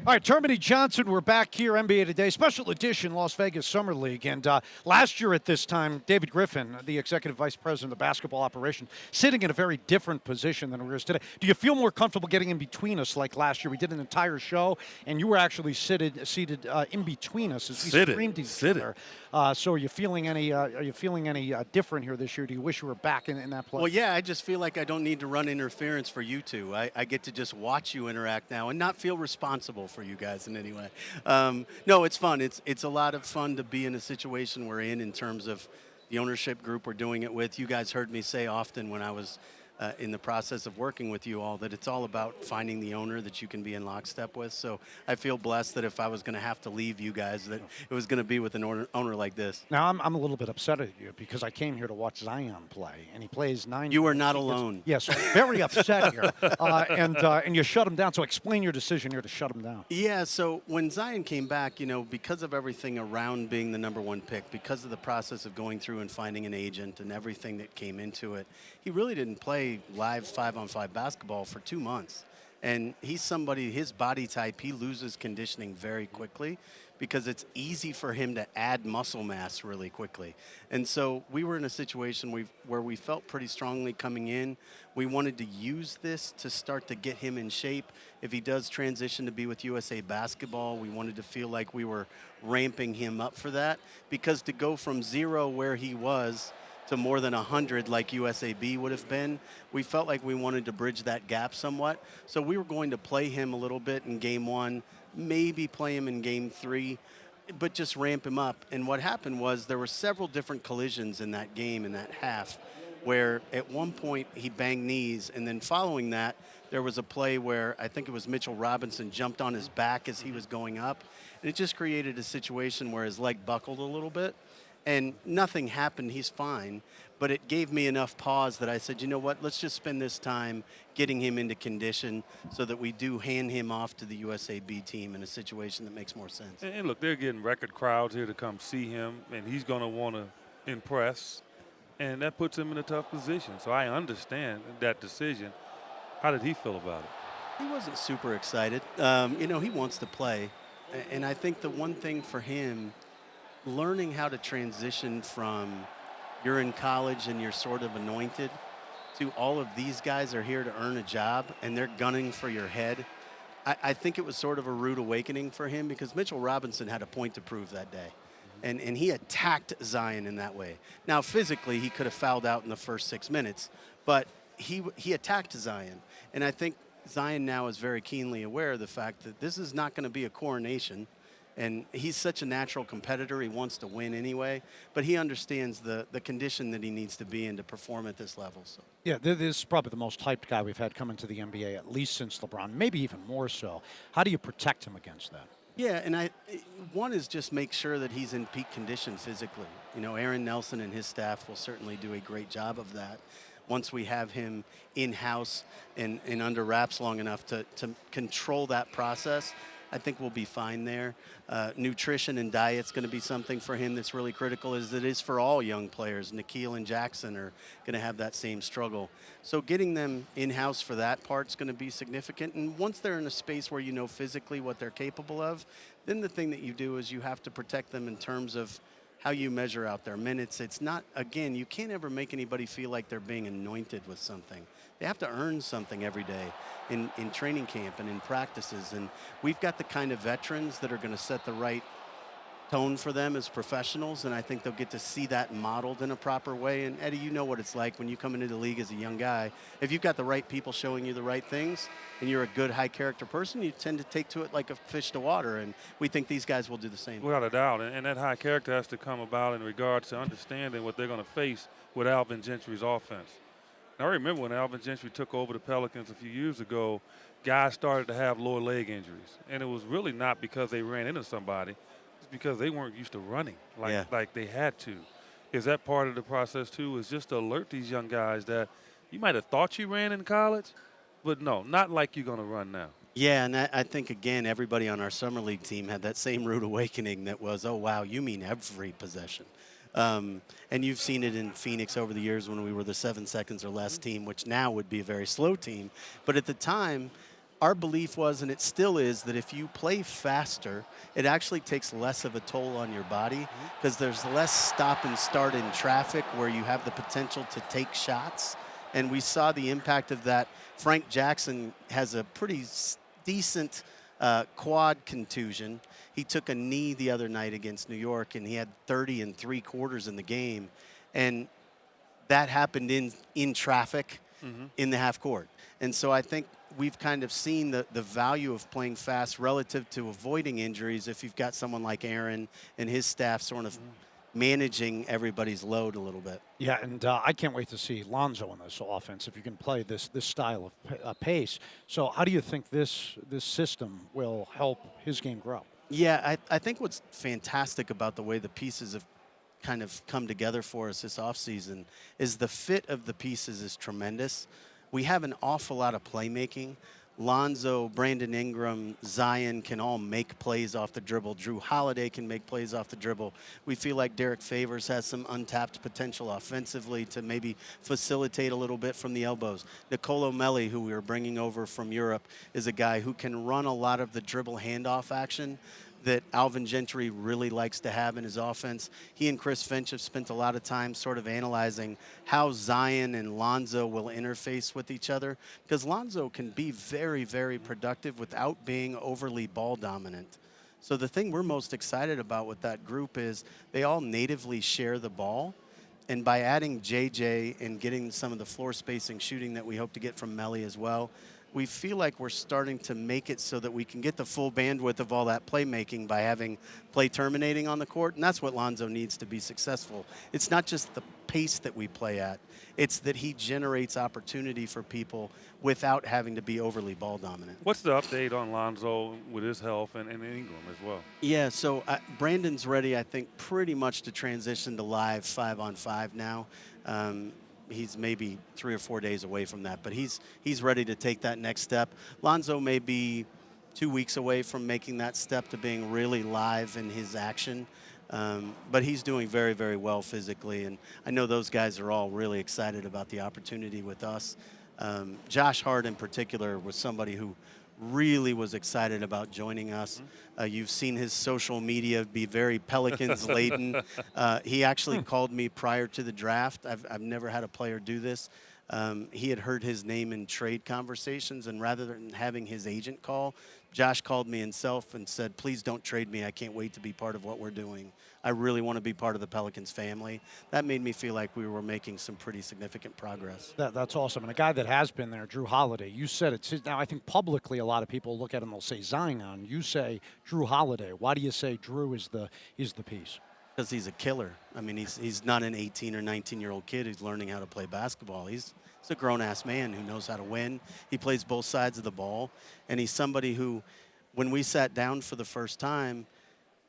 All right, Termine Johnson, we're back here, NBA Today, special edition, Las Vegas Summer League. And last year at this time, David Griffin, the Executive Vice President of Basketball Operations, sitting in a very different position than we are today. Do you feel more comfortable getting in between us like last year? We did an entire show, and you were actually seated in between us as we streamed each other. So are you feeling any different here this year? Do you wish you were back in that place? Well, yeah, I just feel like I don't need to run interference for you two. I get to just watch you interact now and not feel responsible for you guys in any way. No, it's fun. It's a lot of fun to be in a situation we're in terms of the ownership group we're doing it with. You guys heard me say often when I was in the process of working with you all that it's all about finding the owner that you can be in lockstep with. So I feel blessed that if I was going to have to leave you guys, that it was going to be with an owner like this. Now, I'm a little bit upset at you because I came here to watch Zion play, and he plays 9 You are not alone. Yes, very upset here. And you shut him down. So explain your decision here to shut him down. Yeah, so when Zion came back, because of everything around being the #1 pick, because of the process of going through and finding an agent and everything that came into it, he really didn't play live 5-on-5 basketball for 2 months. And he's somebody, his body type, he loses conditioning very quickly because it's easy for him to add muscle mass really quickly. And so we were in a situation where we felt pretty strongly coming in. We wanted to use this to start to get him in shape. If he does transition to be with USA Basketball, we wanted to feel like we were ramping him up for that, because to go from 0 where he was to more than 100 like USAB would have been, we felt like we wanted to bridge that gap somewhat. So we were going to play him a little bit in game 1, maybe play him in game 3, but just ramp him up. And what happened was there were several different collisions in that game, in that half, where at one point he banged knees, and then following that, there was a play where I think it was Mitchell Robinson jumped on his back as he was going up, and it just created a situation where his leg buckled a little bit. And nothing happened, he's fine, but it gave me enough pause that I said, you know what, let's just spend this time getting him into condition so that we do hand him off to the USAB team in a situation that makes more sense. And look, they're getting record crowds here to come see him, and he's going to want to impress, and that puts him in a tough position. So I understand that decision. How did he feel about it? He wasn't super excited. He wants to play, and I think the one thing for him, learning how to transition from you're in college and you're sort of anointed to all of these guys are here to earn a job and they're gunning for your head. I think it was sort of a rude awakening for him, because Mitchell Robinson had a point to prove that day. And he attacked Zion in that way. Now, physically, he could have fouled out in the first 6 minutes, but he attacked Zion. And I think Zion now is very keenly aware of the fact that this is not going to be a coronation. And he's such a natural competitor. He wants to win anyway. But he understands the condition that he needs to be in to perform at this level. So. Yeah, this is probably the most hyped guy we've had come into the NBA, at least since LeBron, maybe even more so. How do you protect him against that? Yeah, and one is just make sure that he's in peak condition physically. Aaron Nelson and his staff will certainly do a great job of that once we have him in-house and under wraps long enough to control that process. I think we'll be fine there. Nutrition and diet's going to be something for him that's really critical, as it is for all young players. Nikhil and Jackson are going to have that same struggle. So getting them in-house for that part's going to be significant. And once they're in a space where you know physically what they're capable of, then the thing that you do is you have to protect them in terms of how you measure out their minutes. It's not, again, you can't ever make anybody feel like they're being anointed with something. They have to earn something every day in training camp and in practices. And we've got the kind of veterans that are going to set the right tone for them as professionals, and I think they'll get to see that modeled in a proper way. And Eddie, you know what it's like when you come into the league as a young guy. If you've got the right people showing you the right things and you're a good high character person, you tend to take to it like a fish to water, and we think these guys will do the same. Without a doubt, and that high character has to come about in regards to understanding what they're going to face with Alvin Gentry's offense. Now, I remember when Alvin Gentry took over the Pelicans a few years ago, guys started to have lower leg injuries, and it was really not because they ran into somebody. It's because they weren't used to running like they had to. Is that part of the process, too, is just to alert these young guys that you might have thought you ran in college, but no, not like you're going to run now. Yeah, and I think, again, everybody on our Summer League team had that same rude awakening that was, oh, wow, you mean every possession. And you've seen it in Phoenix over the years when we were the 7 seconds or less team, which now would be a very slow team. But at the time, our belief was, and it still is, that if you play faster, it actually takes less of a toll on your body because there's less stop and start in traffic where you have the potential to take shots. And we saw the impact of that. Frank Jackson has a pretty decent quad contusion. He took a knee the other night against New York, and he had 30 3/4 in the game. And that happened in traffic in the half court. And so I think we've kind of seen the value of playing fast relative to avoiding injuries if you've got someone like Aaron and his staff sort of managing everybody's load a little bit. Yeah, and I can't wait to see Lonzo in this offense if you can play this style of pace. So how do you think this system will help his game grow? Yeah, I think what's fantastic about the way the pieces have kind of come together for us this offseason is the fit of the pieces is tremendous. We have an awful lot of playmaking. Lonzo, Brandon Ingram, Zion can all make plays off the dribble. Jrue Holiday can make plays off the dribble. We feel like Derek Favors has some untapped potential offensively to maybe facilitate a little bit from the elbows. Nicolo Melli, who we are bringing over from Europe, is a guy who can run a lot of the dribble handoff action that Alvin Gentry really likes to have in his offense. He and Chris Finch have spent a lot of time sort of analyzing how Zion and Lonzo will interface with each other, because Lonzo can be very, very productive without being overly ball dominant. So the thing we're most excited about with that group is they all natively share the ball. And by adding JJ and getting some of the floor spacing shooting that we hope to get from Melli as well, we feel like we're starting to make it so that we can get the full bandwidth of all that playmaking by having play terminating on the court, and that's what Lonzo needs to be successful. It's not just the pace that we play at, it's that he generates opportunity for people without having to be overly ball dominant. What's the update on Lonzo with his health and Ingram as well? Yeah, so Brandon's ready, I think, pretty much to transition to live 5-on-5 now. He's maybe 3 or 4 days away from that, but he's ready to take that next step. Lonzo may be 2 weeks away from making that step to being really live in his action, but he's doing very, very well physically, and I know those guys are all really excited about the opportunity with us. Josh Hart in particular was somebody who really was excited about joining us. You've seen his social media be very Pelicans laden. He actually called me prior to the draft. I've never had a player do this. He had heard his name in trade conversations, and rather than having his agent call, Josh called me himself and said, please don't trade me. I can't wait to be part of what we're doing. I really want to be part of the Pelicans family. That made me feel like we were making some pretty significant progress. That's awesome. And a guy that has been there, Jrue Holiday, you said it. Now, I think publicly a lot of people look at him, they'll say Zion. You say Jrue Holiday. Why do you say Jrue is the piece? Because he's a killer. I mean, he's not an 18 or 19-year-old kid who's learning how to play basketball. He's a grown-ass man who knows how to win. He plays both sides of the ball. And he's somebody who, when we sat down for the first time,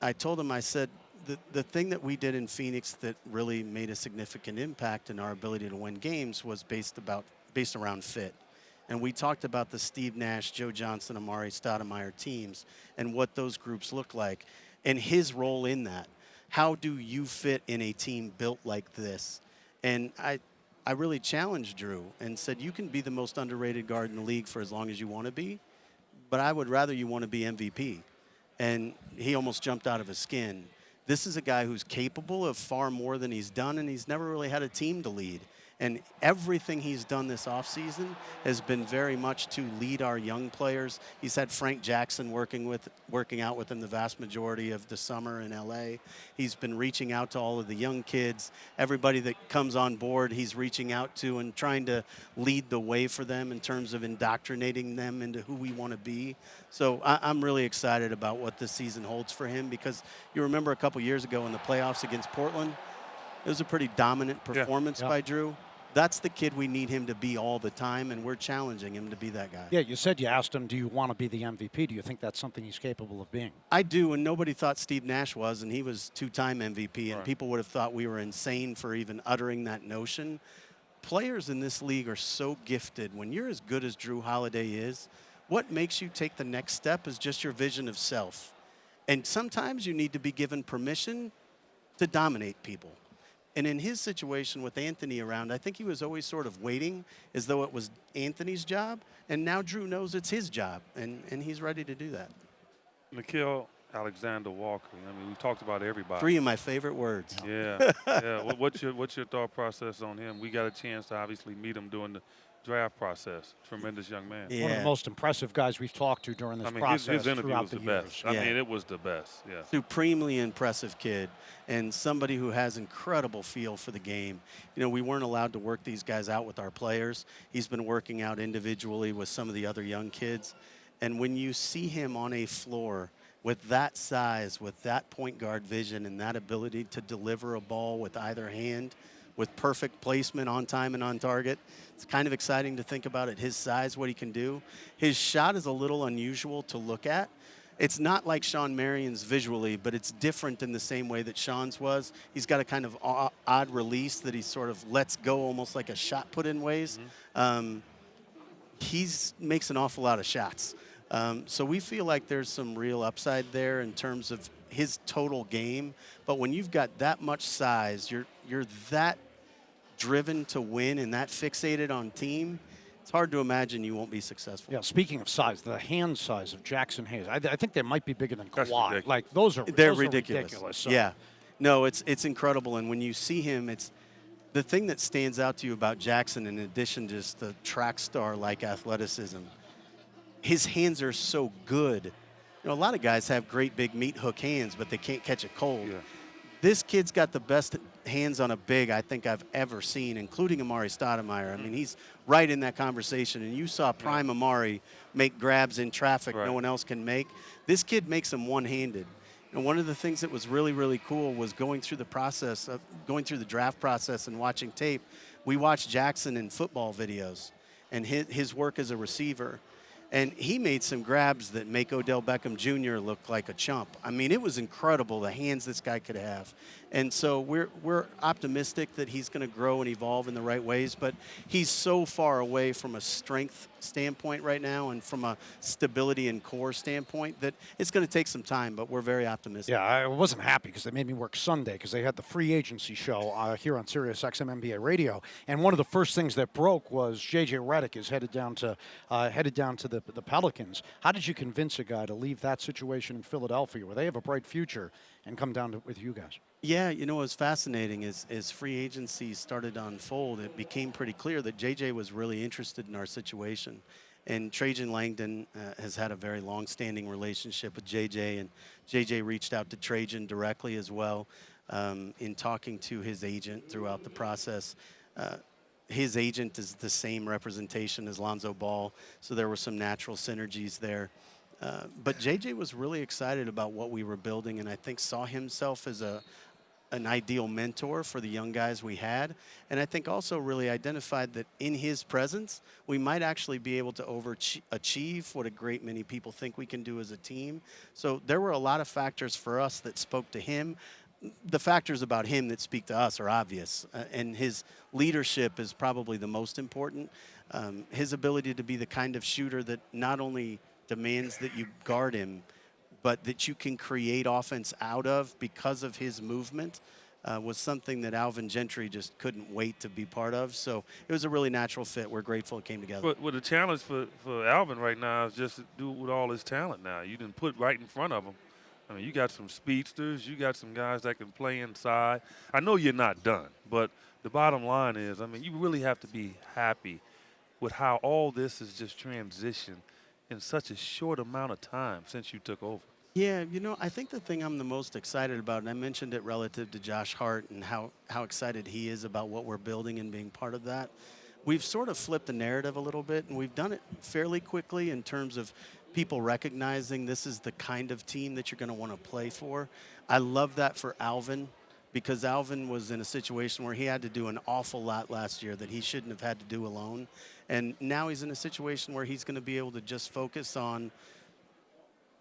I told him, I said, the thing that we did in Phoenix that really made a significant impact in our ability to win games was based around fit. And we talked about the Steve Nash, Joe Johnson, Amari Stoudemire teams and what those groups look like and his role in that. How do you fit in a team built like this? And I really challenged Jrue and said, you can be the most underrated guard in the league for as long as you want to be, but I would rather you want to be MVP. And he almost jumped out of his skin. This is a guy who's capable of far more than he's done, and he's never really had a team to lead. And everything he's done this offseason has been very much to lead our young players. He's had Frank Jackson working out with him the vast majority of the summer in LA. He's been reaching out to all of the young kids. Everybody that comes on board, he's reaching out to and trying to lead the way for them in terms of indoctrinating them into who we want to be. So I'm really excited about what this season holds for him, because you remember a couple years ago in the playoffs against Portland, it was a pretty dominant performance by Jrue. That's the kid we need him to be all the time, and we're challenging him to be that guy. Yeah, you said you asked him, do you want to be the MVP? Do you think that's something he's capable of being? I do, and nobody thought Steve Nash was, and he was two-time MVP, and people would have thought we were insane for even uttering that notion. Players in this league are so gifted. When you're as good as Jrue Holiday is, what makes you take the next step is just your vision of self. And sometimes you need to be given permission to dominate people. And in his situation with Anthony around, I think he was always sort of waiting as though it was Anthony's job. And now Jrue knows it's his job, and he's ready to do that. Nickeil Alexander-Walker. I mean, we've talked about everybody. 3 of my favorite words. Yeah, yeah. What's your thought process on him? We got a chance to obviously meet him during the draft process. Tremendous young man. Yeah. One of the most impressive guys we've talked to during this I mean, process his interview throughout was the the years. best. I mean, it was the best. Yeah. Supremely impressive kid, and somebody who has incredible feel for the game. You know, we weren't allowed to work these guys out with our players. He's been working out individually with some of the other young kids. And when you see him on a floor with that size, with that point guard vision, and that ability to deliver a ball with either hand, with perfect placement on time and on target, it's kind of exciting to think about at his size what he can do. His shot is a little unusual to look at. It's not like Sean Marion's visually, but it's different in the same way that Sean's was. He's got a kind of odd release that he sort of lets go almost like a shot put in ways. He makes an awful lot of shots. So we feel like there's some real upside there in terms of his total game. But when you've got that much size, you're that driven to win and that fixated on team, it's hard to imagine you won't be successful. Yeah, speaking of size, the hand size of Jackson Hayes, I think they might be bigger than That's Kawhi. ridiculous. Like, those are ridiculous. So. Yeah. No, it's incredible. And when you see him, it's the thing that stands out to you about Jackson, in addition to just the track star-like athleticism, his hands are so good. You know, a lot of guys have great big meat hook hands, but they can't catch it cold. Yeah. This kid's got the best hands on a big I think I've ever seen, including Amari Stoudemire. I mean, he's right in that conversation. And you saw prime Amari make grabs in traffic no one else can make. This kid makes them one-handed. And one of the things that was really, really cool was going through the process, going through the draft process and watching tape. We watched Jackson in football videos and his work as a receiver. And he made some grabs that make Odell Beckham Jr. look like a chump. I mean, it was incredible, the hands this guy could have. And so we're optimistic that he's going to grow and evolve in the right ways, but he's so far away from a strength standpoint right now and from a stability and core standpoint that it's going to take some time, but we're very optimistic. Yeah, I wasn't happy because they made me work Sunday because they had the free agency show here on SiriusXM NBA Radio, and one of the first things that broke was J.J. Redick is headed down to the Pelicans. How did you convince a guy to leave that situation in Philadelphia where they have a bright future and come down with you guys? Yeah, you know, what was fascinating is as free agency started to unfold, it became pretty clear that JJ was really interested in our situation. And Trajan Langdon has had a very long-standing relationship with JJ, and JJ reached out to Trajan directly as well in talking to his agent throughout the process. His agent is the same representation as Lonzo Ball, so there were some natural synergies there. But JJ was really excited about what we were building, and I think saw himself as an ideal mentor for the young guys we had. And I think also really identified that in his presence, we might actually be able to overachieve what a great many people think we can do as a team. So there were a lot of factors for us that spoke to him. The factors about him that speak to us are obvious, and his leadership is probably the most important. His ability to be the kind of shooter that not only demands that you guard him, but that you can create offense out of because of his movement was something that Alvin Gentry just couldn't wait to be part of. So it was a really natural fit. We're grateful it came together. But the challenge for Alvin right now is just to do it with all his talent now. You didn't put right in front of him. I mean, you got some speedsters. You got some guys that can play inside. I know you're not done, but the bottom line is, I mean, you really have to be happy with how all this has just transitioned in such a short amount of time since you took over. Yeah, you know, I think the thing I'm the most excited about, and I mentioned it relative to Josh Hart and how excited he is about what we're building and being part of that. We've sort of flipped the narrative a little bit, and we've done it fairly quickly in terms of people recognizing this is the kind of team that you're going to want to play for. I love that for Alvin, because Alvin was in a situation where he had to do an awful lot last year that he shouldn't have had to do alone. And now he's in a situation where he's going to be able to just focus on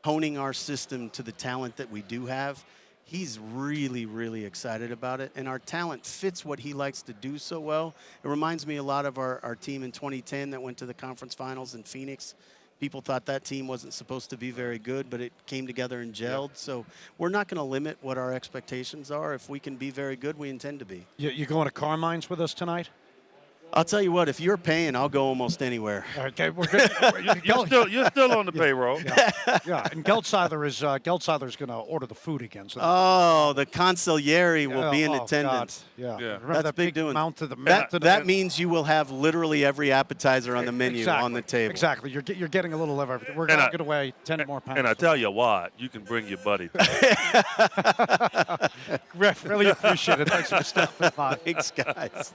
honing our system to the talent that we do have. He's really, really excited about it. And our talent fits what he likes to do so well. It reminds me a lot of our team in 2010 that went to the conference finals in Phoenix. People thought that team wasn't supposed to be very good, but it came together and gelled. So we're not going to limit what our expectations are. If we can be very good, we intend to be. You going to Carmine's with us tonight? I'll tell you what, if you're paying, I'll go almost anywhere. Okay, we're good. You're still on the payroll. Yeah, and Gelsiler's going to order the food again. So Oh, the consigliere will be in attendance. God. Yeah. Yeah. Remember That's that big big doing. mount to the That means you will have literally every appetizer on the menu exactly, on the table. Exactly. You're getting a little of everything. We're going to get away 10 more pounds. And I tell you what, you can bring your buddy. Griff, really appreciate it. Thanks for stopping by. Thanks, guys.